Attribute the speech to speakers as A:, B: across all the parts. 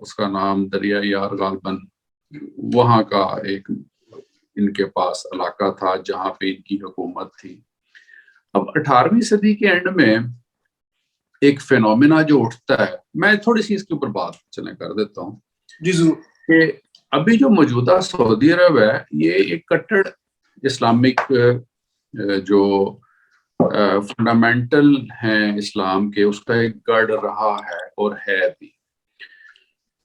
A: اس کا نام دریا یار غالباً وہاں کا ایک ان کے پاس علاقہ تھا جہاں پہ ان کی حکومت تھی. اب 18ویں صدی کے اینڈ میں ایک فینومینا جو اٹھتا ہے, میں تھوڑی سی اس کے اوپر بات چلیں کر دیتا ہوں
B: جی ضرور.
A: کہ ابھی جو موجودہ سعودی عرب ہے یہ ایک کٹڑ اسلامک جو فنڈامنٹل ہیں اسلام کے, اس کا ایک گڑھ رہا ہے اور ہے بھی.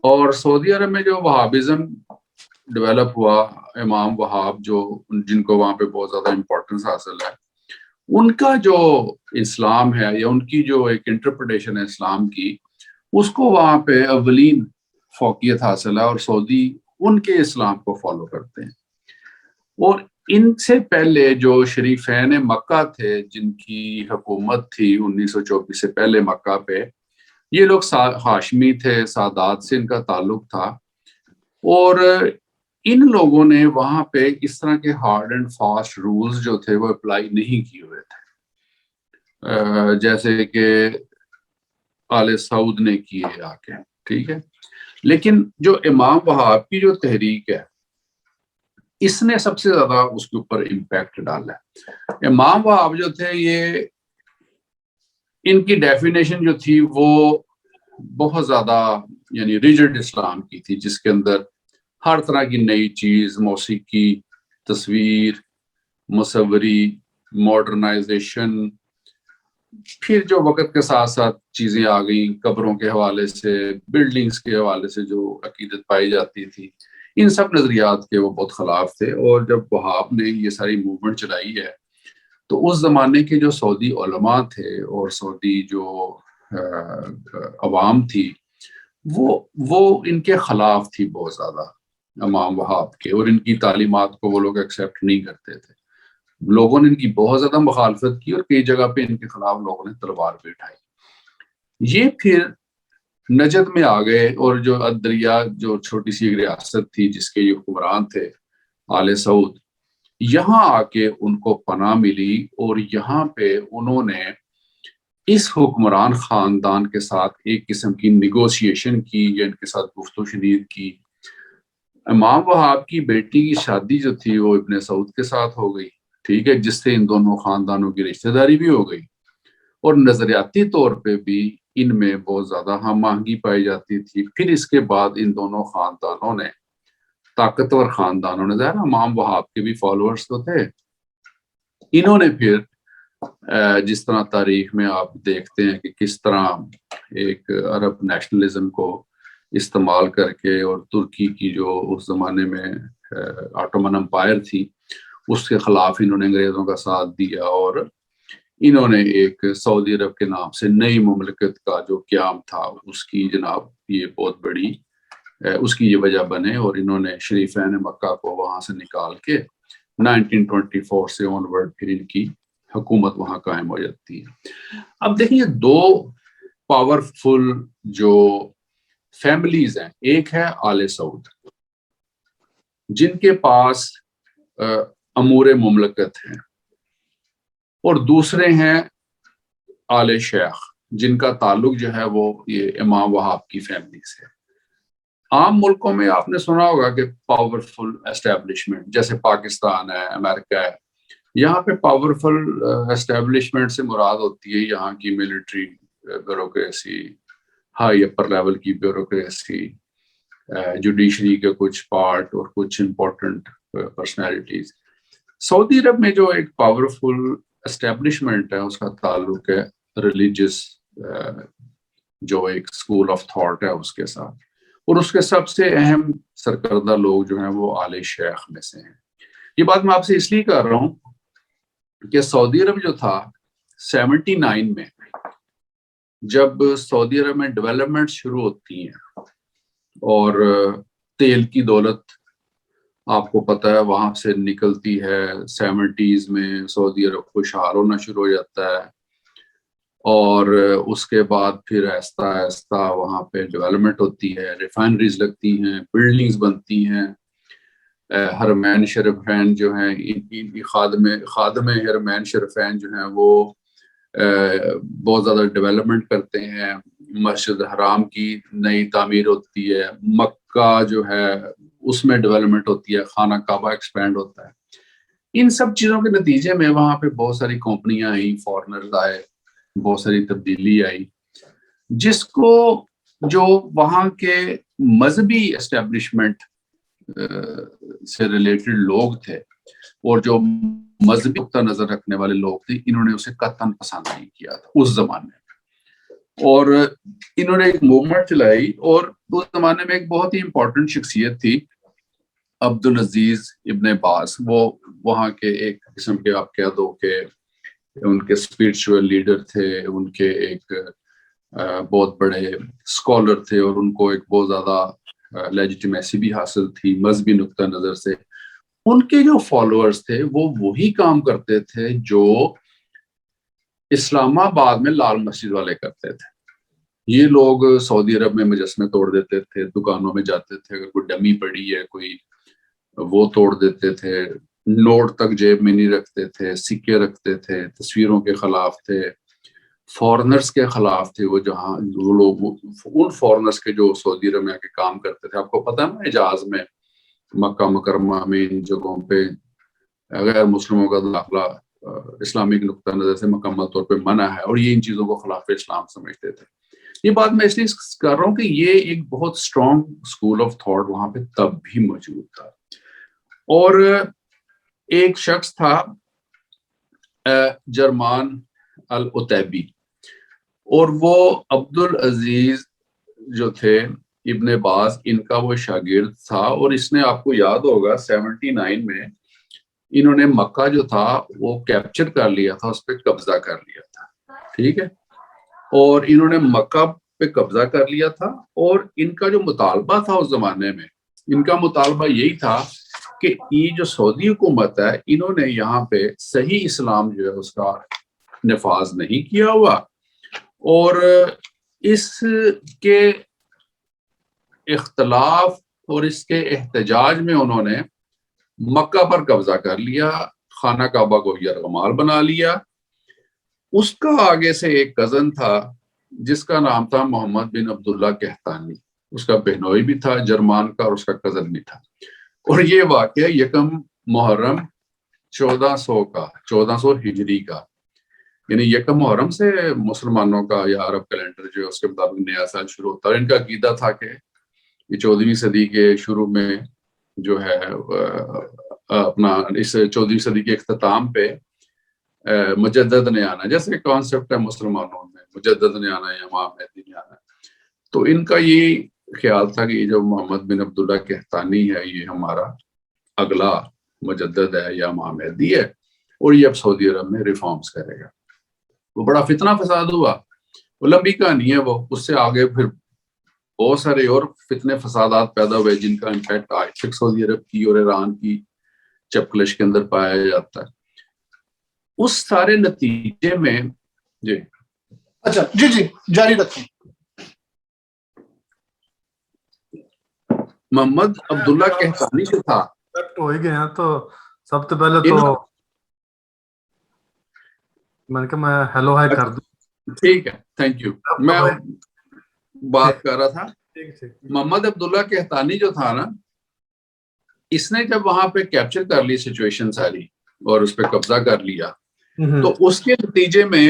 A: اور سعودی عرب میں جو وہابزم ڈیولپ ہوا, امام وہاب جو جن کو وہاں پہ بہت زیادہ امپورٹنس حاصل ہے, ان کا جو اسلام ہے یا ان کی جو ایک انٹرپریٹیشن ہے اسلام کی, اس کو وہاں پہ اولین فوقیت حاصل ہے اور سعودی ان کے اسلام کو فالو کرتے ہیں. اور ان سے پہلے جو شریفین مکہ تھے جن کی حکومت تھی 1924 سے پہلے مکہ پہ, یہ لوگ ہاشمی تھے, سادات سے ان کا تعلق تھا. اور ان لوگوں نے وہاں پہ اس طرح کے ہارڈ اینڈ فاسٹ رولز جو تھے وہ اپلائی نہیں کیے ہوئے تھے جیسے کہ آل سعود نے کیے آ کے, ٹھیک ہے. لیکن جو امام وہاب کی جو تحریک ہے اس نے سب سے زیادہ اس کے اوپر امپیکٹ ڈالا ہے. امام وہاب جو تھے یہ ان کی ڈیفینیشن جو تھی وہ بہت زیادہ یعنی ریجڈ اسلام کی تھی, جس کے اندر ہر طرح کی نئی چیز, موسیقی, تصویر, مصوری, ماڈرنائزیشن, پھر جو وقت کے ساتھ ساتھ چیزیں آ گئیں قبروں کے حوالے سے, بلڈنگز کے حوالے سے جو عقیدت پائی جاتی تھی, ان سب نظریات کے وہ بہت خلاف تھے. اور جب وہاب نے یہ ساری موومنٹ چلائی ہے تو اس زمانے کے جو سعودی علماء تھے اور سعودی جو عوام تھی وہ ان کے خلاف تھی بہت زیادہ امام وہاب کے, اور ان کی تعلیمات کو وہ لوگ ایکسیپٹ نہیں کرتے تھے. لوگوں نے ان کی بہت زیادہ مخالفت کی اور کئی جگہ پہ ان کے خلاف لوگوں نے تلوار بھی اٹھائی. یہ پھر نجد میں آ گئے اور جو الدریا جو چھوٹی سی ایک ریاست تھی جس کے یہ حکمران تھے آل سعود, یہاں آ کے ان کو پناہ ملی اور یہاں پہ انہوں نے اس حکمران خاندان کے ساتھ ایک قسم کی نیگوسیشن کی یا ان کے ساتھ گفت و شنید کی. امام وہاب کی بیٹی کی شادی جو تھی وہ ابن سعود کے ساتھ ہو گئی, ٹھیک ہے, جس سے ان دونوں خاندانوں کی رشتہ داری بھی ہو گئی. اور نظریاتی طور پہ بھی ان میں بہت زیادہ ہم آہنگی پائی جاتی تھی. پھر اس کے بعد ان دونوں خاندانوں نے, طاقتور خاندانوں نے, ظاہر امام وہاب کے بھی فالوورز تو تھے, انہوں نے پھر جس طرح تاریخ میں آپ دیکھتے ہیں کہ کس طرح ایک عرب نیشنلزم کو استعمال کر کے, اور ترکی کی جو اس زمانے میں آٹومن امپائر تھی اس کے خلاف انہوں نے انگریزوں کا ساتھ دیا, اور انہوں نے ایک سعودی عرب کے نام سے نئی مملکت کا جو قیام تھا اس کی جناب یہ بہت بڑی اس کی یہ وجہ بنے. اور انہوں نے شریفین مکہ کو وہاں سے نکال کے 1924 سے آن ورڈ پھر ان کی حکومت وہاں قائم ہو جاتی ہے. اب دیکھیے دو پاورفل جو فیملیز ہیں, ایک ہے آل سعود جن کے پاس امور مملکت ہیں, اور دوسرے ہیں آل شیخ جن کا تعلق جو ہے وہ یہ امام وہاب کی فیملی سے. عام ملکوں میں آپ نے سنا ہوگا کہ پاورفل اسٹیبلشمنٹ جیسے پاکستان ہے, امریکہ ہے, یہاں پہ پاورفل اسٹیبلشمنٹ سے مراد ہوتی ہے یہاں کی military bureaucracy, high upper level کی بیوروکریسی, جوڈیشری کے کچھ پارٹ اور کچھ امپورٹنٹ پرسنالٹیز. سعودی عرب میں جو ایک پاورفل اسٹیبلشمنٹ ہے اس کا تعلق ہے ریلیجس جو ایک اسکول آف تھاٹ ہے اس کے ساتھ, اور اس کے سب سے اہم سرکردہ لوگ جو ہیں وہ آل شیخ میں سے ہیں. یہ بات میں آپ سے اس لیے کر رہا ہوں کہ سعودی عرب جو تھا 79 میں جب سعودی عرب میں ڈیولپمنٹ شروع ہوتی ہیں اور تیل کی دولت آپ کو پتہ ہے وہاں سے نکلتی ہے, 70s میں سعودی عرب خوشحال ہونا شروع ہو جاتا ہے, اور اس کے بعد پھر آہستہ آہستہ وہاں پہ ڈیولپمنٹ ہوتی ہے, ریفائنریز لگتی ہیں, بلڈنگز بنتی ہیں, حرمین شریفین جو ہیں خادم حرمین شریفین جو ہیں وہ بہت زیادہ ڈیولپمنٹ کرتے ہیں، مسجد حرام کی نئی تعمیر ہوتی ہے، مکہ جو ہے اس میں ڈیولپمنٹ ہوتی ہے، خانہ کعبہ ایکسپینڈ ہوتا ہے. ان سب چیزوں کے نتیجے میں وہاں پہ بہت ساری کمپنیاں آئیں، فارنرز آئے، بہت ساری تبدیلی آئی، جس کو جو وہاں کے مذہبی اسٹیبلشمنٹ سے ریلیٹڈ لوگ تھے اور جو مذہبی نقطہ نظر رکھنے والے لوگ تھے، انہوں نے اسے قطعاً پسند نہیں کیا تھا اس زمانے میں، اور انہوں نے ایک موومنٹ چلائی. اور اس زمانے میں ایک بہت ہی امپورٹنٹ شخصیت تھی عبدالعزیز ابن باز. وہ وہاں کے ایک قسم کے آپ کہہ دو کہ ان کے اسپرچول لیڈر تھے، ان کے ایک بہت بڑے اسکالر تھے، اور ان کو ایک بہت زیادہ لیجیٹمیسی بھی حاصل تھی مذہبی نقطہ نظر سے. ان کے جو فالوورز تھے وہ وہی کام کرتے تھے جو اسلام آباد میں لال مسجد والے کرتے تھے. یہ لوگ سعودی عرب میں مجسمے توڑ دیتے تھے، دکانوں میں جاتے تھے، اگر کوئی ڈمی پڑی ہے کوئی وہ توڑ دیتے تھے، نوٹ تک جیب میں نہیں رکھتے تھے، سکے رکھتے تھے، تصویروں کے خلاف تھے، فورنرز کے خلاف تھے. وہ جہاں وہ لوگ ان فورنرز کے جو سعودی عرب میں آ کے کام کرتے تھے، آپ کو پتہ ہے نا حجاز میں، مکہ مکرمہ میں، ان جگہوں پہ غیر مسلموں کا داخلہ اسلامک نقطہ نظر سے مکمل طور پہ منع ہے، اور یہ ان چیزوں کو خلاف اسلام سمجھتے تھے. یہ بات میں اس لیے کر رہا ہوں کہ یہ ایک بہت اسٹرانگ اسکول آف تھاٹ وہاں پہ تب بھی موجود تھا. اور ایک شخص تھا جرمان العتیبی، اور وہ عبدالعزیز جو تھے ابن باز، ان کا وہ شاگرد تھا. اور اس نے، آپ کو یاد ہوگا 79 میں انہوں نے مکہ جو تھا وہ کیپچر کر لیا تھا، اس پہ قبضہ کر لیا تھا، ٹھیک ہے. اور انہوں نے مکہ پہ قبضہ کر لیا تھا، اور ان کا جو مطالبہ تھا اس زمانے میں، ان کا مطالبہ یہی تھا کہ یہ جو سعودی حکومت ہے، انہوں نے یہاں پہ صحیح اسلام جو ہے اس کا نفاذ نہیں کیا ہوا، اور اس کے اختلاف اور اس کے احتجاج میں انہوں نے مکہ پر قبضہ کر لیا، خانہ کعبہ کو یرغمال بنا لیا. اس کا آگے سے ایک کزن تھا جس کا نام تھا محمد بن عبداللہ قحطانی، اس کا بہنوئی بھی تھا جرمان کا، اور اس کا کزن بھی تھا. اور یہ واقعہ 1 محرم 1400 ہجری کا، یعنی 1 محرم سے مسلمانوں کا یا عرب کیلنڈر جو ہے اس کے مطابق نیا سال شروع ہوتا ہے. ان کا عقیدہ تھا کہ یہ 14ویں صدی کے شروع میں جو ہے اپنا اس 14ویں صدی کے اختتام پہ مجدد نے آنا، جیسے کانسیپٹ ہے مسلمانوں میں مجدد نے آنا یا امام مہدی نے آنا. تو ان کا یہ خیال تھا کہ یہ جو محمد بن عبداللہ قحطانی ہے یہ ہمارا اگلا مجدد ہے یا امام مہدی ہے، اور یہ اب سعودی عرب میں ریفارمز کرے گا. وہ بڑا فتنہ فساد ہوا، وہ لمبی کہانی ہے، وہ اس سے آگے پھر بہت سارے اور فتنے فسادات پیدا ہوئے جن کا امپیکٹ آج تک سعودی عرب کی اور ایران کی چپکلش کے اندر پایا جاتا ہے. اس سارے نتیجے میں جی
B: اچھا جی جاری رکھیں.
A: محمد عبداللہ قحطانی جو تھا
C: ہو ہی گیا، تو سب سے پہلے تو میں نے کہا میں ہیلو ہائی کر دوں.
A: ٹھیک ہے، تھینک یو. میں بات کر رہا تھا محمد عبداللہ قحطانی جو تھا نا، اس نے جب وہاں پہ کیپچر کر لی سچویشن ساری اور اس پہ قبضہ کر لیا، تو اس کے نتیجے میں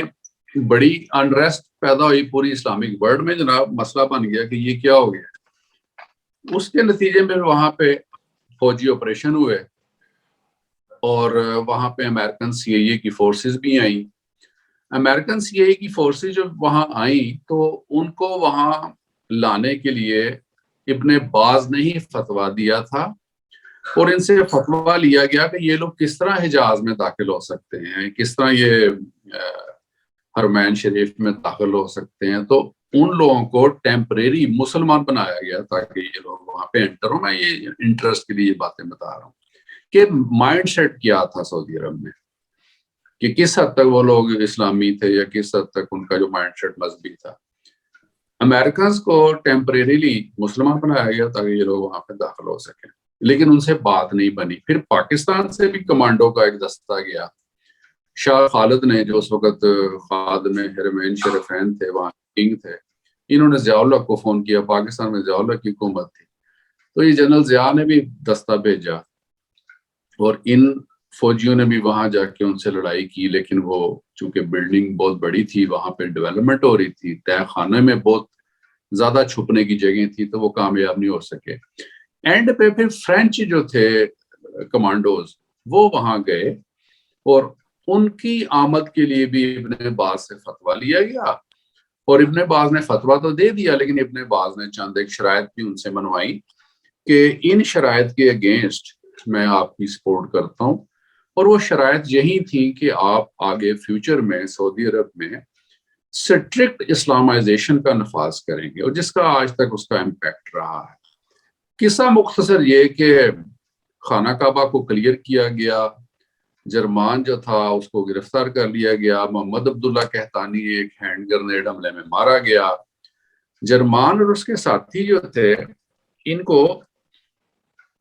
A: بڑی انریسٹ پیدا ہوئی پوری اسلامک ورلڈ میں. جناب مسئلہ بن گیا کہ یہ کیا ہو گیا. اس کے نتیجے میں وہاں پہ فوجی آپریشن ہوئے، اور وہاں پہ امریکن سی آئی اے کی فورسز بھی آئیں. امریکن سی آئی اے کی فورسز جب وہاں آئیں تو ان کو وہاں لانے کے لیے ابن باز نے ہی فتویٰ دیا تھا، اور ان سے فتویٰ لیا گیا کہ یہ لوگ کس طرح حجاز میں داخل ہو سکتے ہیں، کس طرح یہ حرمین شریف میں داخل ہو سکتے ہیں. تو ان لوگوں کو ٹیمپریری مسلمان بنایا گیا تاکہ یہ لوگ وہاں پہ انٹر ہوں. میں یہ انٹرسٹ کے لیے یہ باتیں بتا رہا ہوں کہ مائنڈ سیٹ کیا تھا سعودی عرب میں، کہ کس حد تک وہ لوگ اسلامی تھے یا کس حد تک ان کا جو مائنڈ سیٹ مذہبی تھا. امریکنز کو ٹیمپریریلی مسلمان بنایا گیا تاکہ یہ لوگ وہاں پہ داخل ہو سکیں، لیکن ان سے بات نہیں بنی. پھر پاکستان سے بھی کمانڈو کا ایک دستہ گیا شاہ خالد نے جو اس وقت خادم حرمین شریفین تھے، وہاں کنگ تھے، انہوں نے ضیاء الحق کو فون کیا، پاکستان میں ضیاء الحق کی حکومت تھی، تو یہ جنرل ضیاء نے بھی دستہ بھیجا اور ان فوجیوں نے بھی وہاں جا کے ان سے لڑائی کی، لیکن وہ چونکہ بلڈنگ بہت بڑی تھی، وہاں پہ ڈیولپمنٹ ہو رہی تھی، تہ خانے میں بہت زیادہ چھپنے کی جگہ تھی، تو وہ کامیاب نہیں ہو سکے۔ اینڈ پہ پھر فرینچ جو تھے کمانڈوز وہ وہاں گئے اور ان کی آمد کے لیے بھی ابن باز سے فتویٰ لیا گیا، اور ابن باز نے فتویٰ تو دے دیا، لیکن ابن باز نے چند ایک شرائط بھی ان سے منوائی کہ ان شرائط کے اگینسٹ میں آپ کی سپورٹ کرتا ہوں، اور وہ شرائط یہی تھی کہ آپ آگے فیوچر میں سعودی عرب میں سٹرکٹ اسلامائزیشن کا نفاذ کریں گے، اور جس کا آج تک اس کا امپیکٹ رہا ہے۔ قصہ مختصر یہ کہ خانہ کعبہ کو کلیئر کیا گیا، جرمان جو تھا اس کو گرفتار کر لیا گیا، محمد عبداللہ کہتانی ایک ہینڈ گرنیڈ حملے میں مارا گیا۔ جرمان اور اس کے ساتھی جو تھے ان کو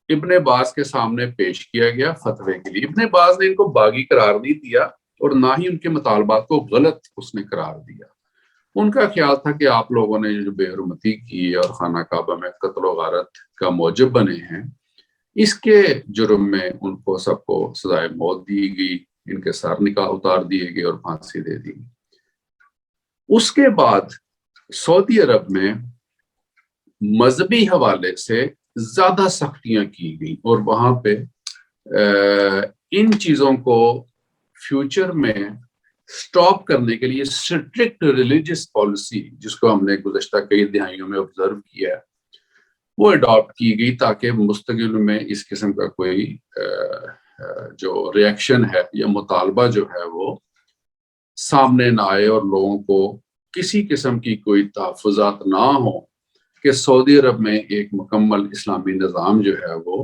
A: ابن باز کے سامنے پیش کیا گیا فتوے کے لیے۔ ابن باز نے ان کو باغی قرار نہیں دیا اور نہ ہی ان کے مطالبات کو غلط اس نے قرار دیا۔ ان کا خیال تھا کہ آپ لوگوں نے جو بے حرمتی کی اور خانہ کعبہ میں قتل و غارت کا موجب بنے ہیں، اس کے جرم میں ان کو سب کو سزائے موت دی گئی، ان کے سر اتار دیے گئے اور پھانسی دے دی گئی۔ اس کے بعد سعودی عرب میں مذہبی حوالے سے زیادہ سختیاں کی گئی، اور وہاں پہ ان چیزوں کو فیوچر میں سٹاپ کرنے کے لیے سٹرکٹ ریلیجس پالیسی، جس کو ہم نے گزشتہ کئی دہائیوں میں آبزرو کیا ہے، وہ اڈاپٹ کی گئی تاکہ مستقبل میں اس قسم کا کوئی جو ریاکشن ہے یا مطالبہ جو ہے وہ سامنے نہ آئے اور لوگوں کو کسی قسم کی کوئی تحفظات نہ ہوں کہ سعودی عرب میں ایک مکمل اسلامی نظام جو ہے وہ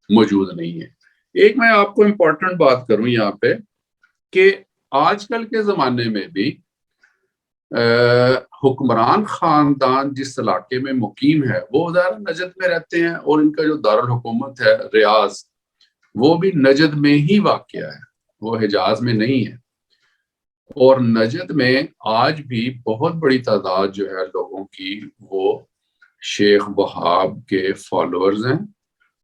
A: موجود نہیں ہے۔ ایک میں آپ کو امپورٹنٹ بات کروں یہاں پہ کہ آج کل کے زمانے میں بھی حکمران خاندان جس علاقے میں مقیم ہے وہ ظاہر نجد میں رہتے ہیں، اور ان کا جو دارالحکومت ہے ریاض وہ بھی نجد میں ہی واقع ہے، وہ حجاز میں نہیں ہے۔ اور نجد میں آج بھی بہت بڑی تعداد جو ہے لوگوں کی وہ شیخ وہاب کے فالوورز ہیں،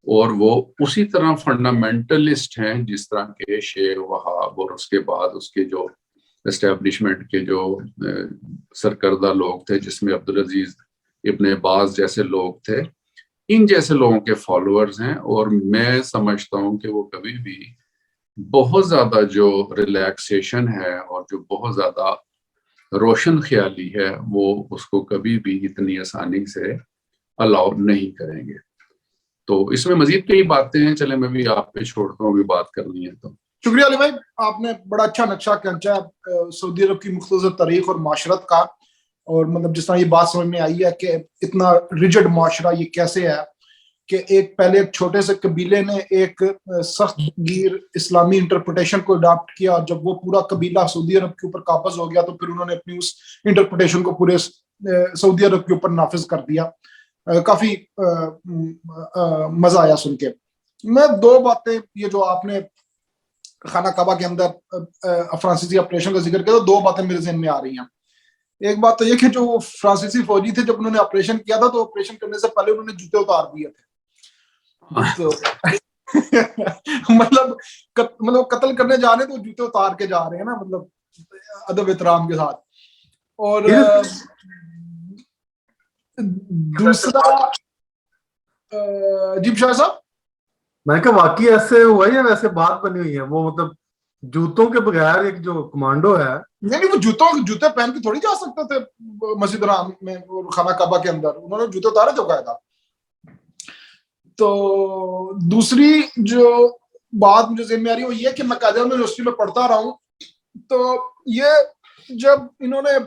A: اور وہ اسی طرح فنڈامنٹلسٹ ہیں جس طرح کے شیخ وہاب اور اس کے بعد اس کے جو اسٹیبلشمنٹ کے جو سرکردہ لوگ تھے، جس میں عبدالعزیز ابن باز جیسے لوگ تھے، ان جیسے لوگوں کے فالوورز ہیں۔ اور میں سمجھتا ہوں کہ وہ کبھی بھی بہت زیادہ جو ریلیکسیشن ہے اور جو بہت زیادہ روشن خیالی ہے وہ اس کو کبھی بھی اتنی آسانی سے الاؤ نہیں کریں گے۔ تو اس میں مزید کئی باتیں ہیں، چلے میں بھی آپ پہ چھوڑتا ہوں، بھی بات کرنی ہے تو۔
B: شکریہ علی بھائی، آپ نے بڑا اچھا نقشہ کھینچا ہے سعودی عرب کی مختصر تاریخ اور معاشرت کا، اور مطلب جس طرح یہ بات سمجھ میں آئی ہے کہ اتنا ریجڈ معاشرہ یہ کیسے ہے کہ پہلے ایک چھوٹے سے قبیلے نے ایک سخت گیر اسلامی انٹرپریٹیشن کو اڈاپٹ کیا، اور جب وہ پورا قبیلہ سعودی عرب کے اوپر قابض ہو گیا تو پھر انہوں نے اپنی اس انٹرپریٹیشن کو پورے سعودی عرب کے اوپر نافذ کر دیا۔ کافی مزہ آیا سن کے۔ میں دو باتیں، یہ جو آپ نے خانہ کعبہ کے اندر فرانسیسی آپریشن کا ذکر کیا، تو دو باتیں میرے ذہن میں آ رہی ہیں۔ ایک بات تو یہ کہ جو فرانسیسی فوجی تھے جب انہوں نے آپریشن کیا تھا تو آپریشن کرنے سے پہلے انہوں نے جوتے اتار دیے تھے، تو مطلب قتل کرنے جا رہے ہیں تو جوتے اتار کے جا رہے ہیں نا، مطلب ادب احترام کے ساتھ۔ اور دوسرا جی بشار صاحب،
C: میں کہ واقعی ایسے ہوا یا ویسے بات بنی ہوئی ہے؟ وہ مطلب جوتوں کے بغیر ایک جو کمانڈو ہے،
B: نہیں وہ جوتے پہن کے تھوڑی جا سکتے تھے مسجد الحرام میں اور خانہ کعبہ کے اندر، انہوں نے جوتے اتارے تو قاعدہ۔ تو دوسری جو بات مجھے ذہن میں آ رہی ہے وہ یہ کہ میں قائد اعظم یونیورسٹی میں پڑھتا رہا ہوں، تو یہ جب انہوں نے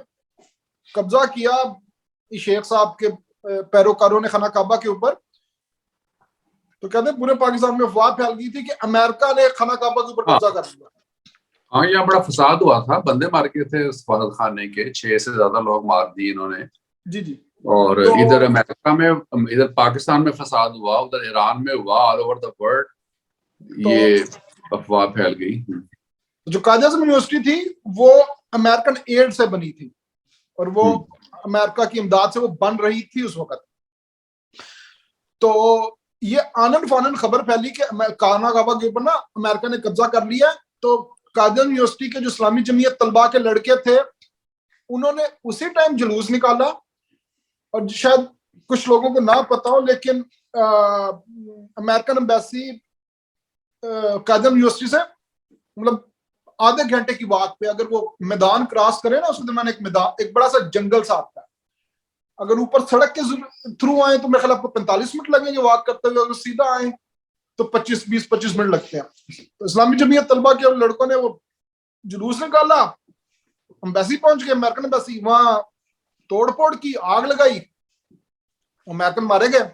B: قبضہ کیا شیخ صاحب کے پیروکاروں نے خانہ کعبہ کے اوپر، تو کہتے ہیں پورے پاکستان میں افواہ پھیل گئی تھی کہ امریکہ نے خانہ کعبہ کے اوپر قبضہ کر لیا۔
A: ہاں، یہاں بڑا فساد ہوا تھا، بندے مار کے تھے سفارت خانے کے، 6 سے زیادہ لوگ مار دیے انہوں نے۔
B: جی جی،
A: اور ادھر امریکہ میں، ادھر پاکستان میں فساد ہوا، ادھر ایران میں ہوا، آل اوور دا ورلڈ یہ افواہ پھیل گئی۔
B: جو قائد اعظم یونیورسٹی تھی وہ امریکن ایڈ سے بنی تھی اور وہ امریکہ کی امداد سے وہ بن رہی تھی اس وقت. تو یہ آنن فانن خبر پھیلی کہ کانا کعبہ کے اوپر نا امریکہ نے قبضہ کر لیا. تو قائد اعظم یونیورسٹی کے جو اسلامی جمعیت طلباء کے لڑکے تھے انہوں نے اسی ٹائم جلوس نکالا, اور شاید کچھ لوگوں کو نہ پتا ہو لیکن American embassy Quaid Azam university سے مطلب آدھے گھنٹے کی بات پہ اگر وہ میدان کراس کرے نا, اس کے درمیان ایک میدان, ایک بڑا سا جنگل سا آتا ہے, اگر اوپر سڑک کے تھرو آئیں تو میرے خیال آپ کو 45 منٹ لگیں گے واک کرتے ہوئے, اگر سیدھا آئیں تو 25 منٹ لگتے ہیں. تو اسلامی جمعیت طلبہ کے لڑکوں نے وہ جلوس نکالا, امبیسی پہنچ گئے, امریکن امبیسی, وہاں توڑ پھوڑ کی, آگ لگائی, امریکن مارے گئے.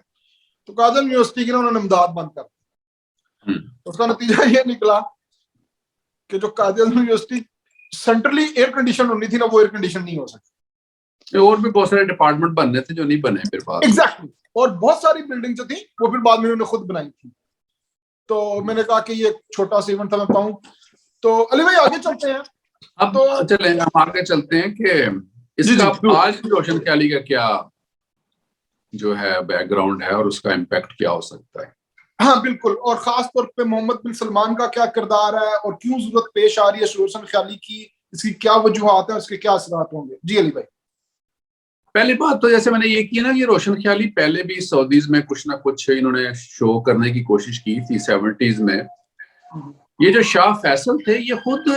B: تو قائد اعظم یونیورسٹی کی انہوں نے امداد بند کر دی. اس کا نتیجہ یہ نکلا کہ جو Quaid Azam university centrally air condition ہونی تھی نا, وہ ایئر کنڈیشن نہیں ہو سکتی.
A: اور بھی بہت سارے ڈپارٹمنٹ بننے تھے جو نہیں بنے پھر بعد میں.
B: ایگزیکٹلی, اور بہت ساری بلڈنگ جو تھی وہ پھر بعد میں انہوں نے خود بنائی تھی. تو میں نے کہا کہ یہ چھوٹا سا ایونٹ تھا, میں پاؤں. تو علی بھائی آگے چلتے ہیں.
A: اب
B: تو
A: چلیں ہم آگے چلتے ہیں کہ اس کا آج کی روشن خیالی کا کیا جو ہے بیک گراؤنڈ ہے اور اس کا امپیکٹ کیا ہو سکتا ہے.
B: ہاں بالکل, اور خاص طور پہ محمد بن سلمان کا کیا کردار ہے اور کیوں ضرورت پیش آ رہی ہے روشن خیالی کی, اس کی کیا وجوہات ہیں, اس کے کیا اثرات ہوں گے. جی علی بھائی.
A: پہلی بات تو جیسے میں نے یہ کی نا, یہ روشن خیالی پہلے بھی سعودیز میں کچھ نہ کچھ انہوں نے شو کرنے کی کوشش کی تھی 70s میں. یہ جو شاہ فیصل تھے یہ خود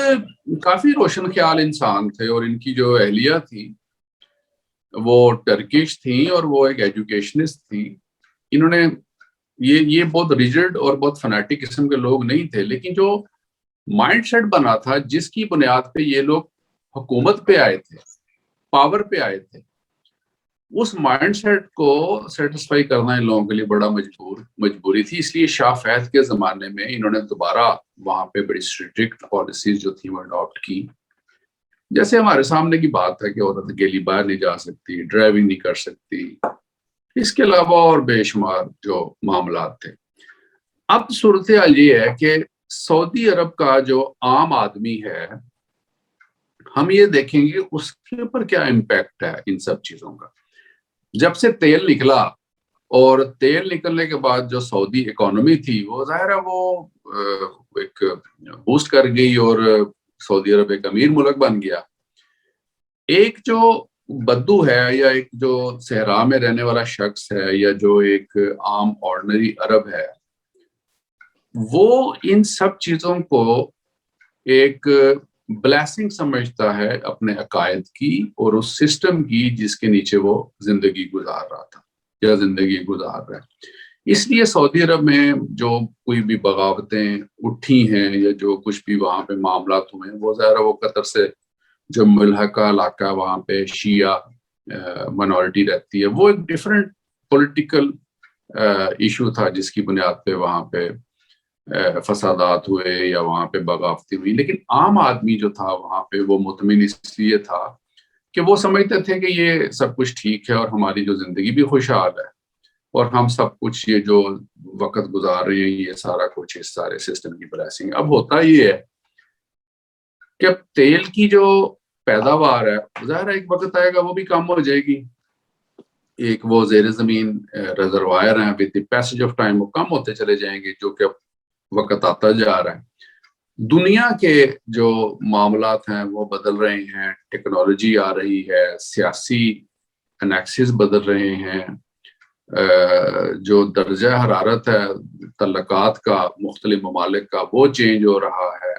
A: کافی روشن خیال انسان تھے, اور ان کی جو اہلیہ تھی وہ ٹرکش تھیں اور وہ ایک ایجوکیشنسٹ تھی. انہوں نے یہ بہت ریجڈ اور بہت فنیٹک قسم کے لوگ نہیں تھے, لیکن جو مائنڈ سیٹ بنا تھا جس کی بنیاد پہ یہ لوگ حکومت پہ آئے تھے, پاور پہ آئے تھے, اس مائنڈ سیٹ کو سیٹسفائی کرنا ان لوگوں کے لیے بڑا مجبوری تھی. اس لیے شاہ فیض کے زمانے میں انہوں نے دوبارہ وہاں پہ بڑی اسٹرکٹ پالیسیز جو تھیں وہ اڈاپٹ کی. جیسے ہمارے سامنے کی بات ہے کہ عورت اکیلی باہر نہیں جا سکتی, ڈرائیونگ نہیں کر سکتی, اس کے علاوہ اور بے شمار جو معاملات تھے. اب صورتحال یہ ہے کہ سعودی عرب کا جو عام آدمی ہے, ہم یہ دیکھیں گے اس کے اوپر کیا امپیکٹ ہے ان سب چیزوں کا. جب سے تیل نکلا, اور تیل نکلنے کے بعد جو سعودی اکانومی تھی وہ ظاہر ہے وہ ایک بوسٹ کر گئی اور سعودی عرب ایک امیر ملک بن گیا. ایک جو بدو ہے یا ایک جو صحرا میں رہنے والا شخص ہے یا جو ایک عام آرڈنری عرب ہے, وہ ان سب چیزوں کو ایک بلیسنگ سمجھتا ہے اپنے عقائد کی اور اس سسٹم کی جس کے نیچے وہ زندگی گزار رہا تھا یا زندگی گزار رہا ہے. اس لیے سعودی عرب میں جو کوئی بھی بغاوتیں اٹھی ہیں یا جو کچھ بھی وہاں پہ معاملات ہوئے ہیں, وہ ظاہر وہ قطر سے جو ملحقہ علاقہ وہاں پہ شیعہ منورٹی رہتی ہے, وہ ایک ڈفرینٹ پولیٹیکل ایشو تھا جس کی بنیاد پہ وہاں پہ فسادات ہوئے یا وہاں پہ بغاوتی ہوئی. لیکن عام آدمی جو تھا وہاں پہ وہ مطمئن اس لیے تھا کہ وہ سمجھتے تھے کہ یہ سب کچھ ٹھیک ہے اور ہماری جو زندگی بھی خوشحال ہے اور ہم سب کچھ یہ جو وقت گزار رہے ہیں یہ سارا کچھ اس سارے سسٹم کی بلیسنگ. اب ہوتا یہ ہے کہ اب تیل کی جو پیداوار ہے ظاہر ایک وقت آئے گا وہ بھی کم ہو جائے گی. ایک وہ زیر زمین ریزروائر ہیں, with the passage of time وہ کم ہوتے چلے جائیں گے, جو کہ اب وقت آتا جا رہا ہے. دنیا کے جو معاملات ہیں وہ بدل رہے ہیں, ٹیکنالوجی آ رہی ہے, سیاسی انیکسس بدل رہے ہیں, جو درجہ حرارت ہے تعلقات کا مختلف ممالک کا وہ چینج ہو رہا ہے.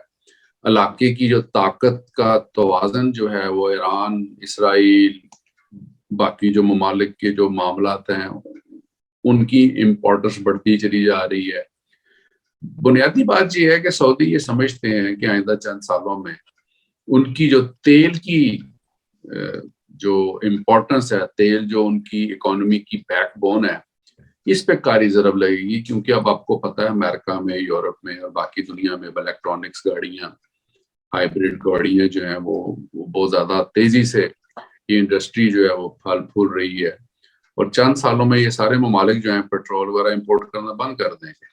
A: علاقے کی جو طاقت کا توازن جو ہے وہ ایران, اسرائیل, باقی جو ممالک کے جو معاملات ہیں ان کی امپورٹنس بڑھتی چلی جا رہی ہے. بنیادی بات یہ ہے کہ سعودی یہ سمجھتے ہیں کہ آئندہ چند سالوں میں ان کی جو تیل کی جو امپورٹنس ہے, تیل جو ان کی اکانومی کی بیک بون ہے, اس پہ کاری ضرب لگے گی. کیونکہ اب آپ کو پتہ ہے امریکہ میں, یورپ میں اور باقی دنیا میں الیکٹرانکس گاڑیاں, ہائیبریڈ گاڑیاں جو ہیں وہ بہت زیادہ تیزی سے یہ انڈسٹری جو ہے وہ پھل پھول رہی ہے. اور چند سالوں میں یہ سارے ممالک جو ہیں پیٹرول وغیرہ امپورٹ کرنا بند کر دیں گے.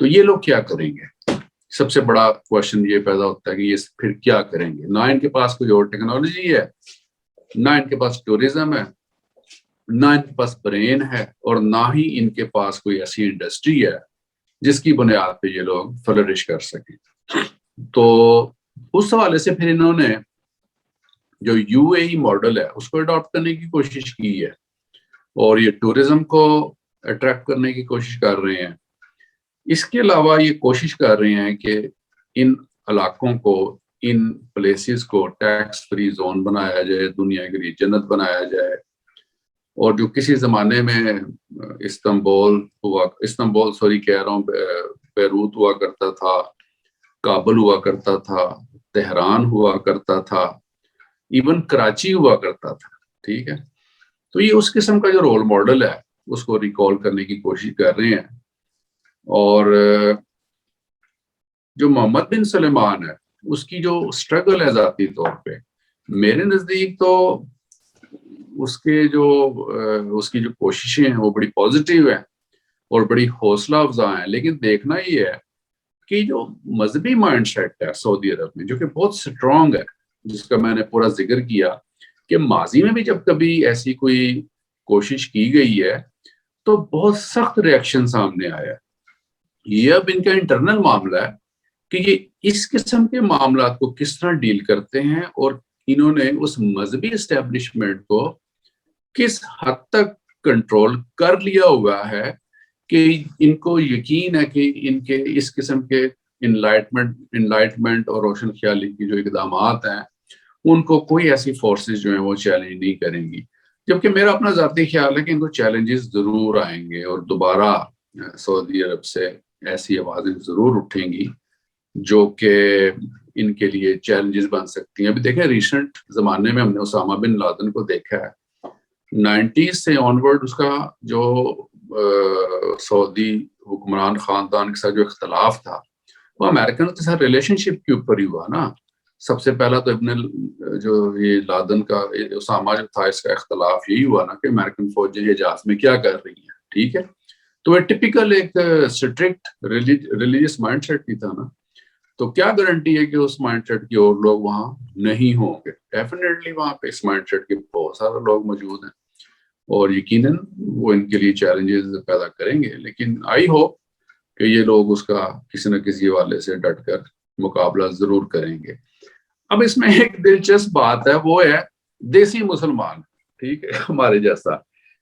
A: تو یہ لوگ کیا کریں گے؟ سب سے بڑا کوشچن یہ پیدا ہوتا ہے کہ یہ پھر کیا کریں گے. نہ ان کے پاس کوئی اور ٹیکنالوجی ہے, نہ ان کے پاس ٹورزم ہے, نہ ان کے پاس برین ہے, اور نہ ہی ان کے پاس کوئی ایسی انڈسٹری ہے جس کی بنیاد پہ یہ لوگ فلرش کر سکیں. تو اس حوالے سے پھر انہوں نے جو یو اے ای ماڈل ہے اس کو اڈاپٹ کرنے کی کوشش کی ہے, اور یہ ٹورزم کو اٹریکٹ کرنے کی کوشش کر رہے ہیں. اس کے علاوہ یہ کوشش کر رہے ہیں کہ ان علاقوں کو, ان پلیسز کو ٹیکس فری زون بنایا جائے, دنیا کے لیے جنت بنایا جائے. اور جو کسی زمانے میں استنبول کہہ رہا ہوں, بیروت ہوا کرتا تھا, کابل ہوا کرتا تھا, تہران ہوا کرتا تھا, ایون کراچی ہوا کرتا تھا, ٹھیک ہے. تو یہ اس قسم کا جو رول ماڈل ہے اس کو ریکال کرنے کی کوشش کر رہے ہیں. اور جو محمد بن سلمان ہے اس کی جو اسٹرگل ہے ذاتی طور پہ, میرے نزدیک تو اس کی جو کوششیں ہیں وہ بڑی پازیٹیو ہیں اور بڑی حوصلہ افزا ہیں. لیکن دیکھنا یہ ہے کہ جو مذہبی مائنڈ سیٹ ہے سعودی عرب میں, جو کہ بہت سٹرونگ ہے, جس کا میں نے پورا ذکر کیا کہ ماضی میں بھی جب کبھی ایسی کوئی کوشش کی گئی ہے تو بہت سخت ریئیکشن سامنے آیا. یہ اب ان کا انٹرنل معاملہ ہے کہ یہ اس قسم کے معاملات کو کس طرح ڈیل کرتے ہیں, اور انہوں نے اس مذہبی اسٹیبلشمنٹ کو کس حد تک کنٹرول کر لیا ہوا ہے کہ ان کو یقین ہے کہ ان کے اس قسم کے انلائٹمنٹ اور روشن خیالی کی جو اقدامات ہیں ان کو کوئی ایسی فورسز جو ہیں وہ چیلنج نہیں کریں گی. جبکہ میرا اپنا ذاتی خیال ہے کہ ان کو چیلنجز ضرور آئیں گے, اور دوبارہ سعودی عرب سے ایسی آوازیں ضرور اٹھیں گی جو کہ ان کے لیے چیلنجز بن سکتی ہیں. ابھی دیکھیں ریسنٹ زمانے میں ہم نے اسامہ بن لادن کو دیکھا ہے, 90s سے آنورڈ اس کا جو سعودی حکمران خاندان کے ساتھ جو اختلاف تھا وہ امریکن کے ساتھ ریلیشن شپ کے اوپر ہی ہوا نا. سب سے پہلا تو جو یہ لادن کا اسامہ جو تھا اس کا اختلاف یہی ہوا نا کہ امریکن فوجیں حجاز میں کیا کر رہی ہیں, ٹھیک ہے. تو یہ ٹپیکل ایک اسٹرکٹ ریلیجیس مائنڈ سیٹ کی تھا نا. تو کیا گارنٹی ہے کہ اس مائنڈ سیٹ کی اور لوگ وہاں نہیں ہوں گے؟ ڈیفینیٹلی وہاں پہ اس مائنڈ سیٹ کے بہت سارے لوگ موجود ہیں, اور یقیناً وہ ان کے لیے چیلنجز پیدا کریں گے. لیکن آئی ہوپ کہ یہ لوگ اس کا کسی نہ کسی حوالے سے ڈٹ کر مقابلہ ضرور کریں گے. اب اس میں ایک دلچسپ بات ہے, وہ ہے دیسی مسلمان, ٹھیک ہے, ہمارے جیسا,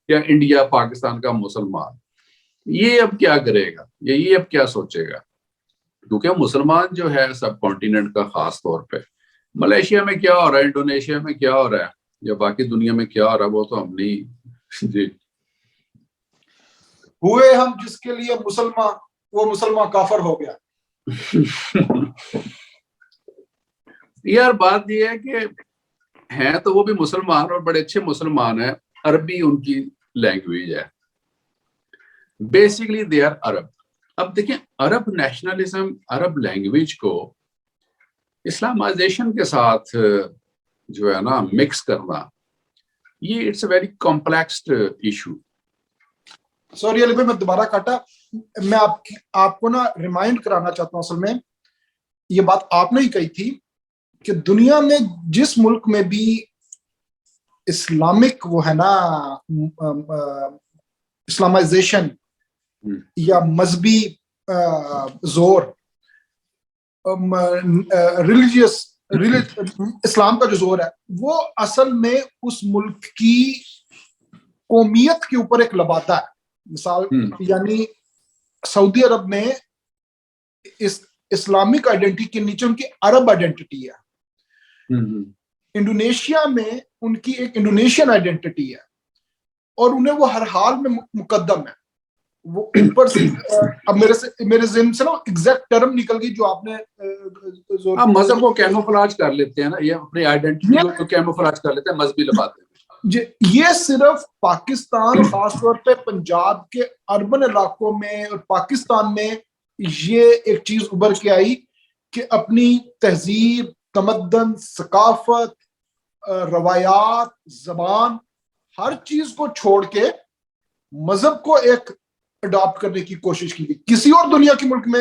A: یا انڈیا پاکستان کا مسلمان, یہ اب کیا کرے گا, یہ اب کیا سوچے گا. کیونکہ مسلمان جو ہے سب کانٹیننٹ کا, خاص طور پہ ملیشیا میں کیا ہو رہا ہے, انڈونیشیا میں کیا ہو رہا ہے, یا باقی دنیا میں کیا ہو رہا ہے, وہ تو ہم نہیں جی
B: ہوئے ہم جس کے لیے مسلمان, وہ مسلمان کافر ہو گیا.
A: یار بات یہ ہے کہ ہیں تو وہ بھی مسلمان, اور بڑے اچھے مسلمان ہیں. عربی ان کی لینگویج ہے, بیسیکلی دے آر عرب. اب دیکھیں عرب نیشنلزم, عرب لینگویج کو اسلامائزیشن کے ساتھ جو ہے نا مکس کرنا, یہ it's a very complexed issue.
B: Sorry Ali بھائی میں دوبارہ کاٹا, میں آپ کو نا ریمائنڈ کرانا چاہتا ہوں. اصل میں یہ بات آپ نے ہی کہی تھی کہ دنیا میں جس ملک میں بھی اسلامک وہ ہے نا اسلامائزیشن یا مذہبی زور, ریلیجیس اسلام کا جو زور ہے, وہ اصل میں اس ملک کی قومیت کے اوپر ایک لباتا ہے. مثال یعنی سعودی عرب میں اسلامک آئیڈینٹی کے نیچے ان کی عرب آئیڈینٹی ہے. انڈونیشیا میں ان کی ایک انڈونیشین آئیڈینٹی ہے, اور انہیں وہ ہر حال میں مقدم ہے. وہ اوپر سے اب میرے ذہن سے نا ایگزیکٹ ٹرم نکل گئی جو آپ نے
A: مذہب کو کیموفلاج کر لیتے ہیں نا, یہ اپنی آئیڈینٹی کو کیموفلاج کر لیتے ہیں مذہبی لباتے ہیں.
B: یہ صرف پاکستان, خاص طور پہ پنجاب کے اربن علاقوں میں اور پاکستان میں یہ ایک چیز ابھر کے آئی کہ اپنی تہذیب, تمدن, ثقافت, روایات, زبان, ہر چیز کو چھوڑ کے مذہب کو ایک اڈاپٹ کرنے کی کوشش کی گئی. کسی اور دنیا کے ملک میں